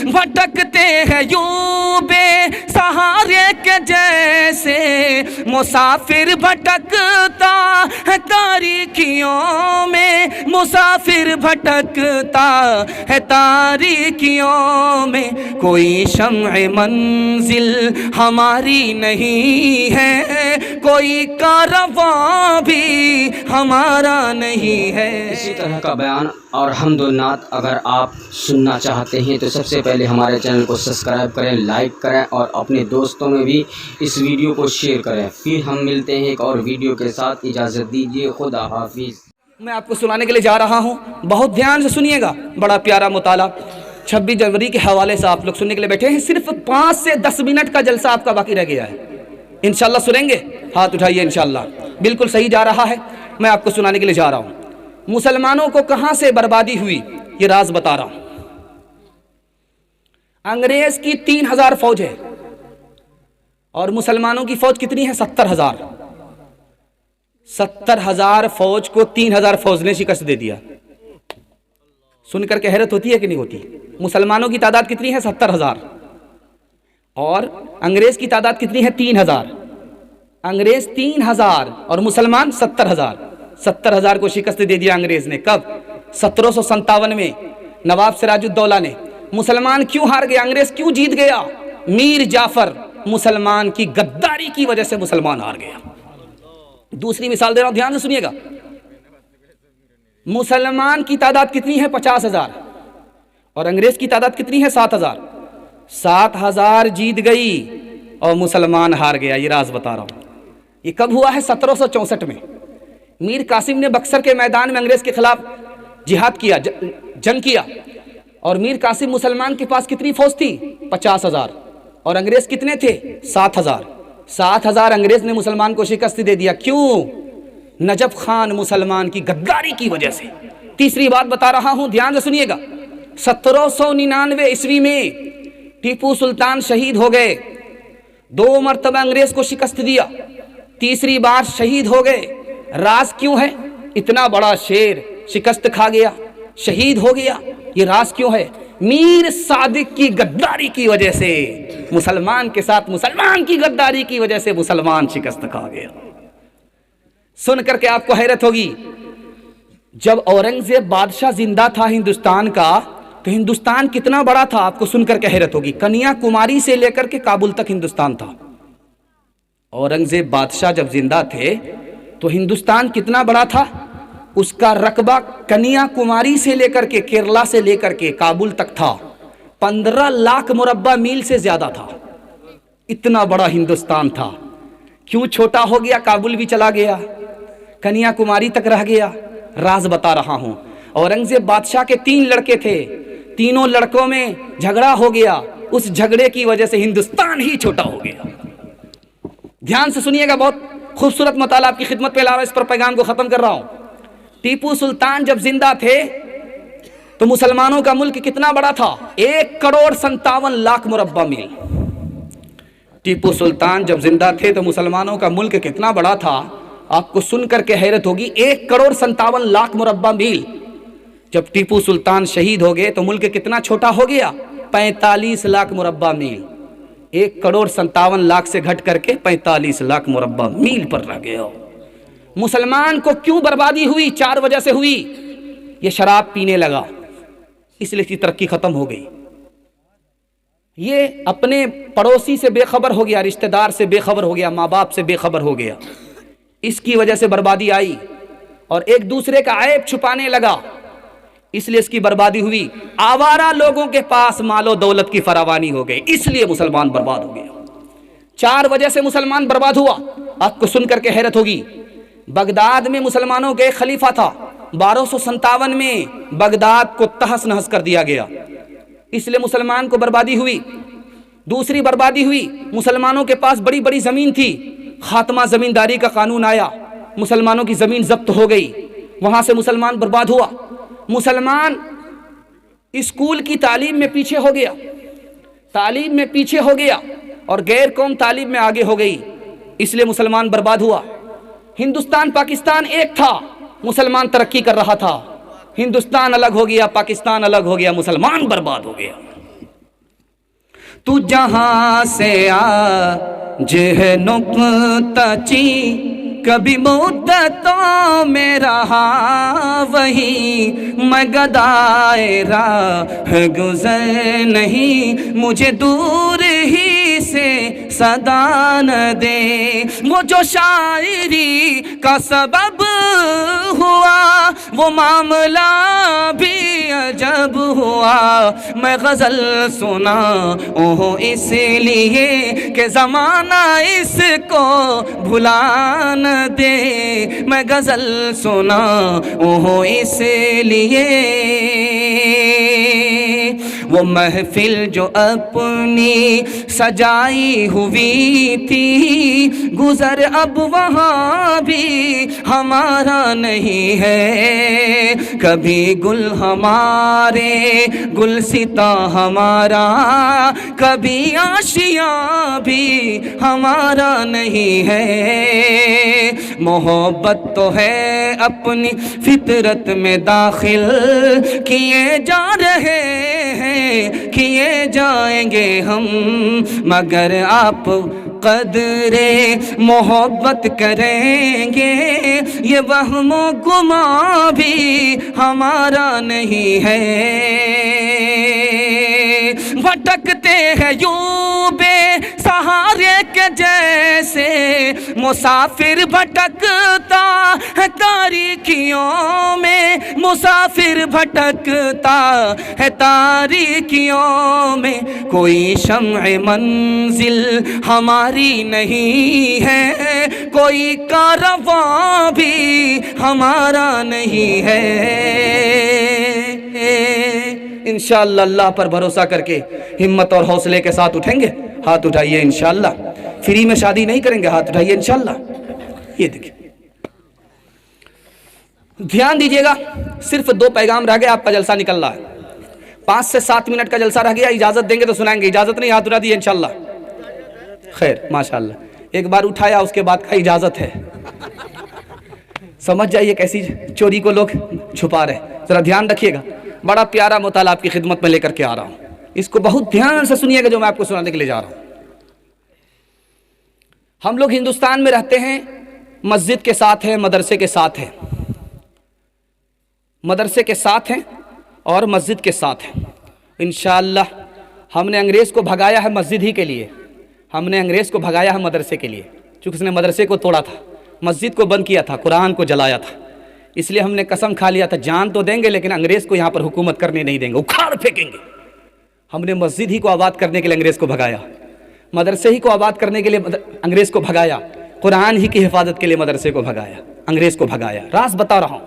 بھٹکتے ہیں یوں بے سہارے کے جیسے، مسافر بھٹکتا ہے تاریکیوں میں، مسافر بھٹکتا ہے تاریکیوں میں، کوئی شمع منزل ہماری نہیں ہے، کوئی کارواں بھی ہمارا نہیں ہے۔ اسی طرح کا بیان اور حمد و نعت اگر آپ سننا چاہتے ہیں تو سب سے پہلے ہمارے چینل کو سبسکرائب کریں، لائک کریں اور اپنے دوستوں میں بھی اس ویڈیو کو شیئر کریں۔ پھر ہم ملتے ہیں ایک اور ویڈیو کے ساتھ، اجازت دیجیے، خدا حافظ۔ میں آپ کو سنانے کے لیے جا رہا ہوں، بہت دھیان سے سنیے گا، بڑا پیارا مطالعہ 26 جنوری کے حوالے سے آپ لوگ سننے کے لیے بیٹھے ہیں۔ صرف 5 سے 10 منٹ کا جلسہ آپ کا باقی رہ گیا ہے، انشاءاللہ سنیں گے؟ ہاتھ اٹھائیے انشاءاللہ۔ بالکل صحیح جا رہا ہے، میں آپ کو سنانے کے لیے جا رہا ہوں۔ مسلمانوں کو کہاں سے بربادی ہوئی یہ راز بتا رہا ہوں۔ انگریز کی 3000 فوج ہے اور مسلمانوں کی فوج کتنی ہے؟ 70,000۔ 70,000 فوج کو 3000 فوج نے شکست دے دیا۔ سن کر کے حیرت ہوتی ہے کہ نہیں ہوتی؟ مسلمانوں کی تعداد کتنی ہے؟ 70,000 اور انگریز کی تعداد کتنی ہے؟ 3000۔ انگریز 3000 اور مسلمان 70,000۔ 70,000 کو شکست دے دیا انگریز نے۔ کب؟ 1757 میں نواب سراج الدولہ نے۔ مسلمان کیوں ہار گیا؟ انگریز کیوں جیت گیا؟ میر جعفر مسلمان کی غداری کی وجہ سے مسلمان ہار گیا۔ دوسری مثال دے رہا ہوں، دھیان سے سنیے گا۔ مسلمان کی تعداد کتنی ہے؟ 50,000 اور انگریز کی تعداد کتنی ہے؟ 7,000۔ 7,000 جیت گئی اور مسلمان ہار گیا، یہ راز بتا رہا ہوں۔ یہ کب ہوا ہے؟ 1764 میں میر قاسم نے بکسر کے میدان میں انگریز کے خلاف جہاد کیا، جنگ کیا، اور میر قاسم مسلمان کے پاس کتنی فوج تھی؟ 50,000 اور انگریز کتنے تھے؟ 7,000۔ 7,000 انگریز نے مسلمان کو شکست دے دیا۔ کیوں؟ نجف خان مسلمان کی غداری کی وجہ سے۔ تیسری بات بتا رہا ہوں، دھیان سے سنیے گا۔ 1799 عیسوی میں ٹیپو سلطان شہید ہو گئے۔ 2 مرتبہ انگریز کو شکست دیا، تیسری بار شہید ہو گئے۔ راز کیوں ہے؟ اتنا بڑا شیر شکست کھا گیا، شہید ہو گیا، یہ راز کیوں ہے؟ میر صادق کی غداری کی وجہ سے، مسلمان کے ساتھ مسلمان کی غداری کی وجہ سے مسلمان شکست کھا گیا۔ سن کر کے آپ کو حیرت ہوگی، جب اورنگزیب بادشاہ زندہ تھا ہندوستان کا تو ہندوستان کتنا بڑا تھا؟ آپ کو سن کر کے حیرت ہوگی۔ کنیا کماری سے لے کر کے کابل تک ہندوستان تھا۔ اورنگزیب بادشاہ جب زندہ تھے تو ہندوستان کتنا بڑا تھا؟ اس کا رقبہ کنیا کماری سے لے کر کے، کیرلا سے لے کر کے کابل تک تھا، 15 لاکھ مربع میل سے زیادہ تھا۔ اتنا بڑا ہندوستان تھا، کیوں چھوٹا ہو گیا؟ کابل بھی چلا گیا، کنیا کماری تک رہ گیا۔ راز بتا رہا ہوں۔ اورنگزیب بادشاہ کے 3 لڑکے تھے، تینوں لڑکوں میں جھگڑا ہو گیا، اس جھگڑے کی وجہ سے ہندوستان ہی چھوٹا ہو گیا۔ دھیان سے سنیے گا، بہت خوبصورت مطالعہ آپ کی خدمت پہ لا رہا ہوں، اس پر پیغام کو ختم کر رہا ہوں۔ ٹیپو سلطان جب زندہ تھے تو مسلمانوں کا ملک کتنا بڑا تھا؟ 1,57,00,000 مربع میل۔ ٹیپو سلطان جب زندہ تھے تو مسلمانوں کا ملک کتنا بڑا تھا؟ آپ کو سن کر کے حیرت ہوگی، 1,57,00,000 مربع میل۔ جب ٹیپو سلطان شہید ہو گئے تو ملک کتنا چھوٹا ہو گیا؟ 45 لاکھ مربع میل۔ 1,57,00,000 سے گھٹ کر کے 45 لاکھ مربع میل پر رہ گیا۔ مسلمان کو کیوں بربادی ہوئی؟ 4 وجہ سے ہوئی۔ یہ شراب پینے لگا، اس لیے اس کی ترقی ختم ہو گئی۔ یہ اپنے پڑوسی سے بے خبر ہو گیا، رشتہ دار سے بے خبر ہو گیا، ماں باپ سے بے خبر ہو گیا، اس کی وجہ سے بربادی آئی۔ اور ایک دوسرے کا عیب چھپانے لگا، اس لیے اس کی بربادی ہوئی۔ آوارہ لوگوں کے پاس مال و دولت کی فراوانی ہو گئی، اس لیے مسلمان برباد ہو گیا۔ 4 وجہ سے مسلمان برباد ہوا۔ آپ کو سن کر کے حیرت ہوگی، بغداد میں مسلمانوں کے ایک خلیفہ تھا، 1257 میں بغداد کو تہس نہس کر دیا گیا، اس لیے مسلمان کو بربادی ہوئی۔ دوسری بربادی ہوئی، مسلمانوں کے پاس بڑی بڑی زمین تھی، خاتمہ زمینداری کا قانون آیا، مسلمانوں کی زمین ضبط ہو گئی، وہاں سے مسلمان برباد ہوا۔ مسلمان اسکول کی تعلیم میں پیچھے ہو گیا، تعلیم میں پیچھے ہو گیا، اور غیر قوم تعلیم میں آگے ہو گئی، اس لیے مسلمان برباد ہوا۔ ہندوستان پاکستان ایک تھا، مسلمان ترقی کر رہا تھا، ہندوستان الگ ہو گیا، پاکستان الگ ہو گیا، مسلمان برباد ہو گیا۔ تو جہاں سے آج ہے نقطہ چین کبھی مدتوں میں رہا وہی میں گدائے راہ گزر نہیں مجھے دور ہی سے صدا نہ دے وہ جو شاعری کا سبب ہوا وہ معاملہ بھی عجب ہوا میں غزل سنا اس لیے کہ زمانہ اس کو بھلا نہ دے میں غزل سنا اس لیے وہ محفل جو اپنی سجائی ہوئی تھی گزر اب وہاں بھی ہمارا نہیں ہے کبھی گل ہمارے گلستاں ہمارا کبھی آشیاں بھی ہمارا نہیں ہے محبت تو ہے اپنی فطرت میں داخل کیے جا رہے ہیں کیے جائیں گے ہم مگر آپ قدر محبت کریں گے یہ وہم و گمان بھی ہمارا نہیں ہے بھٹکتے ہیں یوں بے سہارے کے جیسے مسافر بھٹکتا ہے تاریکیوں میں مسافر بھٹکتا ہے تاریکیوں میں کوئی شمع منزل ہماری نہیں ہے کوئی کارواں بھی ہمارا نہیں ہے انشاءاللہ اللہ پر بھروسہ کر کے ہمت اور حوصلے کے ساتھ اٹھیں گے ہاتھ اٹھائیے انشاءاللہ فری میں شادی نہیں کریں گے ہاتھ اٹھائیے انشاءاللہ یہ دیکھیں دھیان دیجئے گا صرف 2 پیغام رہ گئے آپ کا جلسہ نکل رہا ہے 5 سے 7 منٹ کا جلسہ رہ گیا اجازت دیں گے تو سنائیں گے اجازت نہیں ہاتھ اٹھا دیے انشاءاللہ خیر ماشاءاللہ ایک بار اٹھایا اس کے بعد کا اجازت ہے سمجھ جائیے کیسی چوری کو لوگ چھپا رہے ذرا دھیان رکھیے گا بڑا پیارا مطالعہ آپ کی خدمت میں لے کر کے آ رہا ہوں اس کو بہت دھیان سے سنیے گا جو میں آپ کو سنانے کے لیے جا رہا ہوں ہم لوگ ہندوستان میں رہتے ہیں مسجد کے ساتھ ہیں مدرسے کے ساتھ ہیں مدرسے کے ساتھ ہیں اور مسجد کے ساتھ ہیں انشاءاللہ ہم نے انگریز کو بھگایا ہے مسجد ہی کے لیے ہم نے انگریز کو بھگایا ہے مدرسے کے لیے چونکہ اس نے مدرسے کو توڑا تھا مسجد کو بند کیا تھا قرآن کو جلایا تھا اس لیے ہم نے قسم کھا لیا تھا جان تو دیں گے لیکن انگریز کو یہاں پر حکومت کرنے نہیں دیں گے اکھاڑ پھینکیں گے ہم نے مسجد ہی کو آباد کرنے کے لیے انگریز کو بھگایا مدرسے ہی کو آباد کرنے کے لیے انگریز کو بھگایا قرآن ہی کی حفاظت کے لیے مدرسے کو بھگایا انگریز کو بھگایا راز بتا رہا ہوں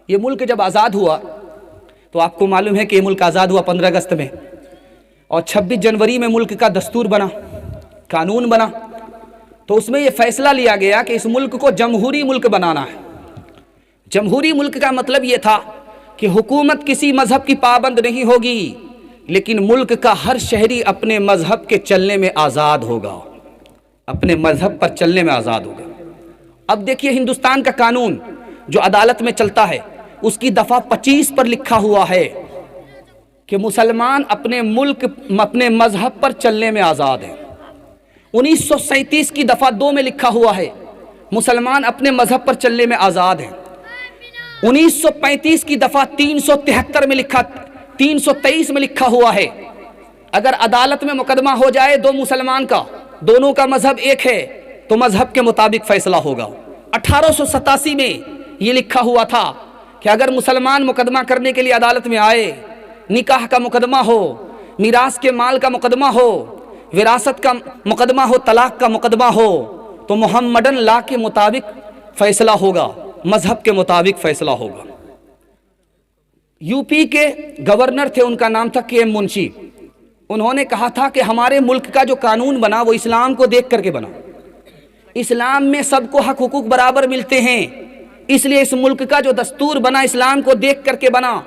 یہ ملک جب آزاد ہوا تو آپ کو معلوم ہے کہ یہ ملک آزاد ہوا 15 اگست میں اور 26 جنوری میں ملک کا دستور بنا قانون بنا تو اس میں یہ فیصلہ لیا گیا کہ اس ملک کو جمہوری ملک بنانا ہے جمہوری ملک کا مطلب یہ تھا کہ حکومت کسی مذہب کی پابند نہیں ہوگی لیکن ملک کا ہر شہری اپنے مذہب کے چلنے میں آزاد ہوگا اپنے مذہب پر چلنے میں آزاد ہوگا اب دیکھیے ہندوستان کا قانون جو عدالت میں چلتا ہے اس کی دفعہ 25 پر لکھا ہوا ہے کہ مسلمان اپنے ملک اپنے مذہب پر چلنے میں آزاد ہیں 1937 کی دفعہ 2 میں لکھا ہوا ہے مسلمان اپنے مذہب پر چلنے میں آزاد ہیں 1935 کی دفعہ 373 میں لکھا 323 میں لکھا ہوا ہے اگر عدالت میں مقدمہ ہو جائے 2 مسلمان کا دونوں کا مذہب ایک ہے تو مذہب کے مطابق فیصلہ ہوگا 1887 میں یہ لکھا ہوا تھا کہ اگر مسلمان مقدمہ کرنے کے لیے عدالت میں آئے نکاح کا مقدمہ ہو میراث کے مال کا مقدمہ ہو وراثت کا مقدمہ ہو طلاق کا مقدمہ ہو تو محمدن لا کے مطابق فیصلہ ہوگا مذہب کے مطابق فیصلہ ہوگا یو پی کے گورنر تھے ان کا نام تھا کے ایم منشی انہوں نے کہا تھا کہ ہمارے ملک کا جو قانون بنا وہ اسلام کو دیکھ کر کے بنا اسلام میں سب کو حق حقوق برابر ملتے ہیں اس لیے اس ملک کا جو دستور بنا اسلام کو دیکھ کر کے بنا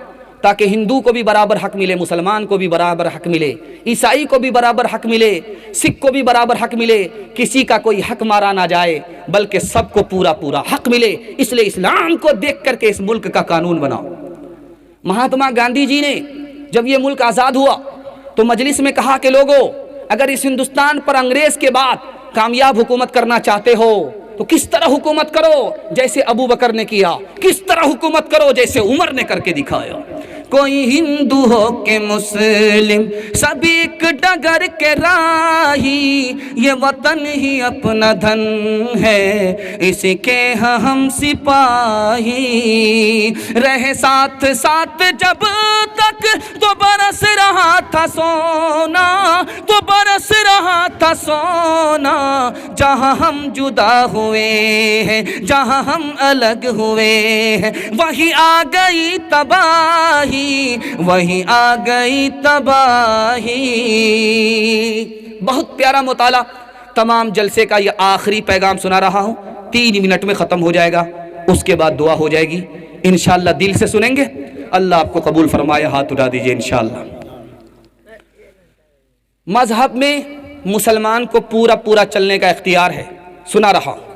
تاکہ ہندو کو بھی برابر حق ملے مسلمان کو بھی برابر حق ملے عیسائی کو بھی برابر حق ملے سکھ کو بھی برابر حق ملے کسی کا کوئی حق مارا نہ جائے بلکہ سب کو پورا پورا حق ملے اس لیے اسلام کو دیکھ کر کے اس ملک کا قانون بنا مہاتما گاندھی جی نے جب یہ ملک آزاد ہوا تو مجلس میں کہا کہ لوگوں اگر اس ہندوستان پر انگریز کے بعد کامیاب حکومت کرنا چاہتے ہو تو کس طرح حکومت کرو؟ جیسے ابو بکر نے کیا. کس طرح حکومت کرو؟ جیسے عمر نے کر کے دکھایا. کوئی ہندو ہو کہ مسلم سب ایک ڈگر کے راہی، یہ وطن ہی اپنا دھن ہے اس کے ہم سپاہی. رہے ساتھ ساتھ جب تک تو برس رہا تھا سونا، تو برس رہا تھا سونا. جہاں ہم جدا ہوئے ہیں، جہاں ہم الگ ہوئے ہیں، وہی آ گئی تباہی، وہی آ گئی تباہی. بہت پیارا مطالعہ. تمام جلسے کا یہ آخری پیغام سنا رہا ہوں، 3 منٹ میں ختم ہو جائے گا. اس کے بعد دعا ہو جائے گی. انشاءاللہ دل سے سنیں گے. اللہ آپ کو قبول فرمائے. ہاتھ اٹھا دیجئے انشاءاللہ. مذہب میں مسلمان کو پورا چلنے کا اختیار ہے. سنا رہا ہوں.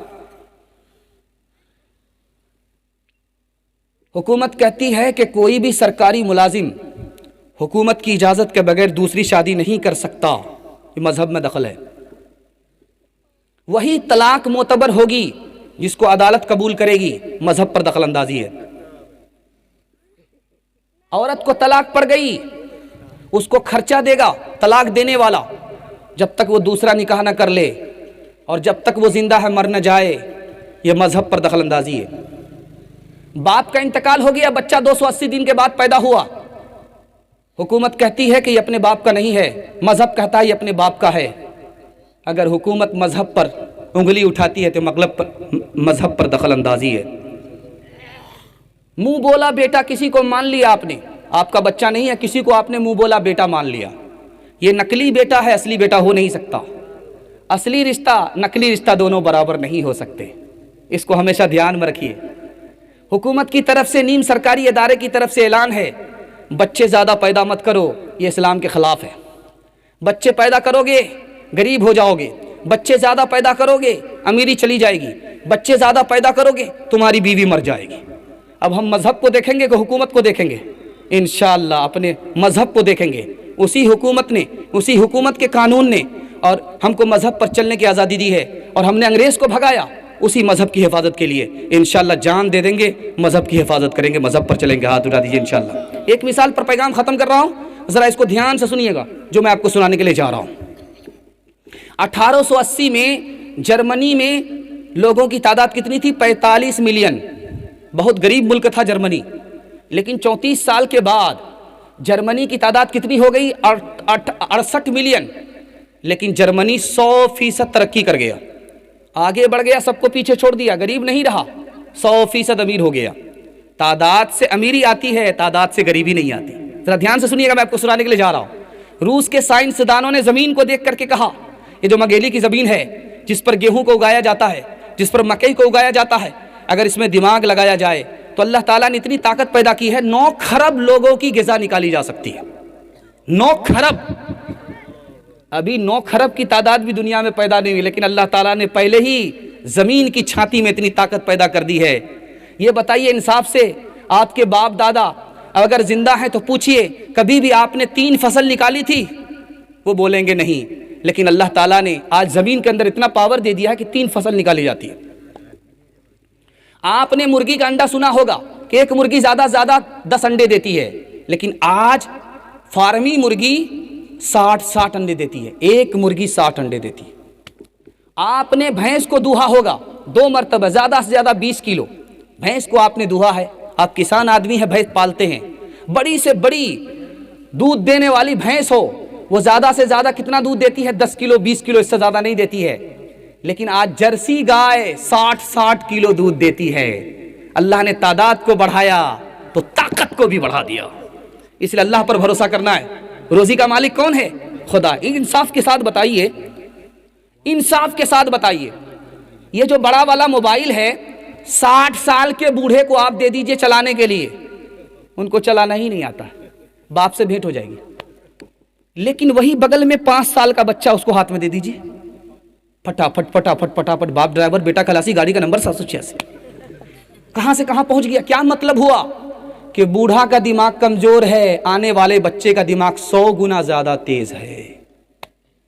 حکومت کہتی ہے کہ کوئی بھی سرکاری ملازم حکومت کی اجازت کے بغیر دوسری شادی نہیں کر سکتا. یہ مذہب میں دخل ہے. وہی طلاق معتبر ہوگی جس کو عدالت قبول کرے گی. مذہب پر دخل اندازی ہے. عورت کو طلاق پڑ گئی، اس کو خرچہ دے گا طلاق دینے والا جب تک وہ دوسرا نکاح نہ کر لے، اور جب تک وہ زندہ ہے مر نہ جائے. یہ مذہب پر دخل اندازی ہے. باپ کا انتقال ہو گیا، بچہ 280 دن کے بعد پیدا ہوا، حکومت کہتی ہے کہ یہ اپنے باپ کا نہیں ہے، مذہب کہتا ہے یہ اپنے باپ کا ہے. اگر حکومت مذہب پر انگلی اٹھاتی ہے تو مذہب پر دخل اندازی ہے. منہ بولا بیٹا کسی کو مان لیا آپ نے، آپ کا بچہ نہیں ہے، کسی کو آپ نے منہ بولا بیٹا مان لیا. یہ نقلی بیٹا ہے، اصلی بیٹا ہو نہیں سکتا. اصلی رشتہ نقلی رشتہ دونوں برابر نہیں ہو سکتے. اس کو ہمیشہ دھیان میں رکھیے. حکومت کی طرف سے، نیم سرکاری ادارے کی طرف سے اعلان ہے بچے زیادہ پیدا مت کرو. یہ اسلام کے خلاف ہے. بچے پیدا کرو گے غریب ہو جاؤ گے، بچے زیادہ پیدا کرو گے امیری چلی جائے گی، بچے زیادہ پیدا کرو گے تمہاری بیوی مر جائے گی. اب ہم مذہب کو دیکھیں گے کہ حکومت کو دیکھیں گے؟ انشاءاللہ اپنے مذہب کو دیکھیں گے. اسی حکومت نے، اسی حکومت کے قانون نے اور ہم کو مذہب پر چلنے کی آزادی دی ہے، اور ہم نے انگریز کو بھگایا اسی مذہب کی حفاظت کے لیے. انشاءاللہ جان دے دیں گے، مذہب کی حفاظت کریں گے، مذہب پر چلیں گے. ہاتھ اٹھا دیجیے انشاءاللہ. ایک مثال پر پیغام ختم کر رہا ہوں، ذرا اس کو دھیان سے سنیے گا جو میں آپ کو سنانے کے لیے جا رہا ہوں. 1880 میں جرمنی میں لوگوں کی تعداد کتنی تھی؟ 45 ملین. بہت غریب ملک تھا جرمنی. لیکن 34 سال کے بعد جرمنی کی تعداد کتنی ہو گئی؟ 68 ملین. لیکن جرمنی 100% ترقی کر گیا، آگے بڑھ گیا، سب کو پیچھے چھوڑ دیا، غریب نہیں رہا، 100% امیر ہو گیا. تعداد سے امیری آتی ہے، تعداد سے غریبی نہیں آتی. ذرا دھیان سے سنیے گا، میں آپ کو سنانے کے لیے جا رہا ہوں. روس کے سائنسدانوں نے زمین کو دیکھ کر کے کہا یہ جو مگیلی کی زمین ہے جس پر گیہوں کو اگایا جاتا ہے، جس پر مکئی کو اگایا جاتا ہے، اگر اس میں دماغ لگایا جائے تو اللہ تعالیٰ نے اتنی طاقت پیدا کی ہے 9 کھرب لوگوں کی غذا نکالی جا سکتی ہے. 9 کھرب. ابھی 9 کھرب کی تعداد بھی دنیا میں پیدا نہیں ہوئی، لیکن اللہ تعالیٰ نے پہلے ہی زمین کی چھاتی میں اتنی طاقت پیدا کر دی ہے. یہ بتائیے انصاف سے، آپ کے باپ دادا اگر زندہ ہیں تو پوچھئے کبھی بھی آپ نے 3 فصل نکالی تھی؟ وہ بولیں گے نہیں. لیکن اللہ تعالیٰ نے آج زمین کے اندر اتنا پاور دے دیا ہے کہ 3 فصل نکالی جاتی ہے. آپ نے مرغی کا انڈا سنا ہوگا کہ ایک مرغی زیادہ 10 انڈے دیتی ہے، لیکن آج فارمی مرغی 60 انڈے دیتی ہے. ایک مرغی 60 انڈے دیتی ہے. آپ نے بھینس کو دوہا ہوگا 2 مرتبہ، زیادہ سے زیادہ 20 کلو بھینس کو آپ نے دوہا ہے. آپ کسان آدمی ہیں، بھینس پالتے ہیں. بڑی سے بڑی دودھ دینے والی بھینس ہو، وہ زیادہ سے زیادہ کتنا دودھ دیتی ہے؟ 10 کلو 20 کلو، اس سے زیادہ نہیں دیتی ہے. لیکن آج جرسی گائے 60 کلو دودھ دیتی ہے. اللہ نے تعداد کو بڑھایا تو طاقت کو بھی بڑھا دیا. اس لیے اللہ پر بھروسہ کرنا ہے. روزی کا مالک کون ہے؟ خدا. انصاف کے ساتھ بتائیے، انصاف کے ساتھ بتائیے، یہ جو بڑا والا موبائل ہے 60 سال کے بوڑھے کو آپ دے دیجئے چلانے کے لیے، ان کو چلانا ہی نہیں آتا، باپ سے بھیٹ ہو جائے گی. لیکن وہی بغل میں 5 سال کا بچہ، اس کو ہاتھ میں دے دیجئے، پھٹافٹ پھٹافٹ پھٹافٹ، باپ ڈرائیور، بیٹا کلاسی، گاڑی کا نمبر 786. کہاں سے کہاں پہنچ گیا. کیا مطلب ہوا؟ کہ بوڑھا کا دماغ کمزور ہے، آنے والے بچے کا دماغ 100 گنا زیادہ تیز ہے.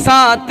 7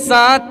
7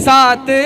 7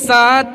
7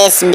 SB